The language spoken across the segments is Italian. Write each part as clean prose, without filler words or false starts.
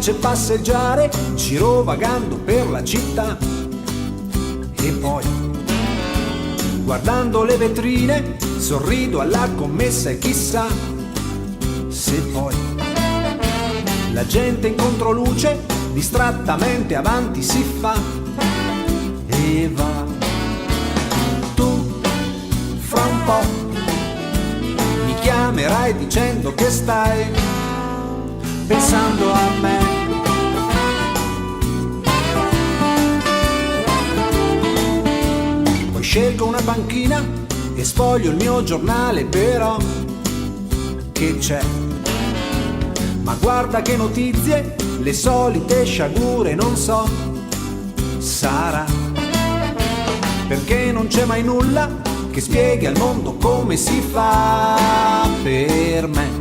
piace passeggiare girovagando per la città. E poi, guardando le vetrine, sorrido alla commessa e chissà se poi la gente in controluce distrattamente avanti si fa e va. Tu, fra un po', mi chiamerai dicendo che stai pensando a me. Poi scelgo una panchina e sfoglio il mio giornale, però che c'è? Ma guarda che notizie, le solite sciagure, non so, sarà perché non c'è mai nulla che spieghi al mondo come si fa per me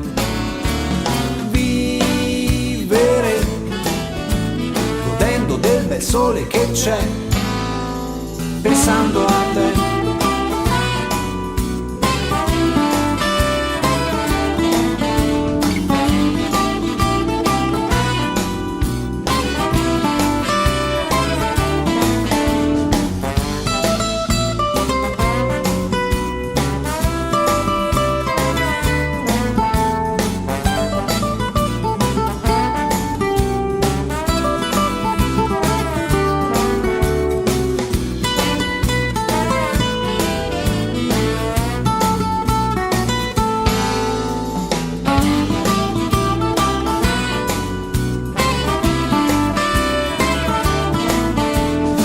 vivere, godendo del bel sole che c'è, pensando a te.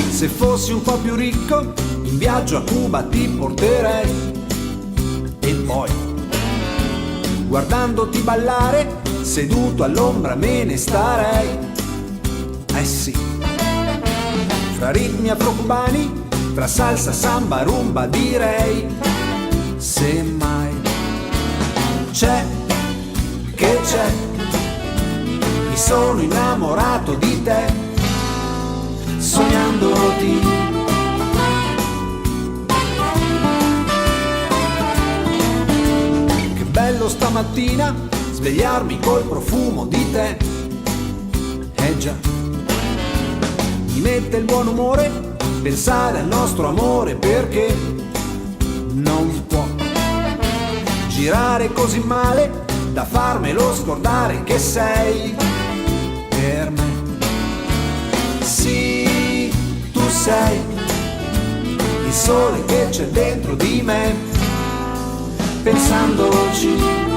Se fossi un po' più ricco, in viaggio a Cuba ti porterei. E poi, guardandoti ballare, seduto all'ombra me ne starei. Eh sì, fra ritmi afro-cubani, tra salsa, samba, rumba direi. Se mai c'è, che c'è, mi sono innamorato di te, sognandoti. Che bello stamattina svegliarmi col profumo di te. Eh già, mi mette il buon umore pensare al nostro amore, perché non può girare così male da farmelo scordare che sei per me. Sì, tu sei il sole che c'è dentro di me, pensandoci.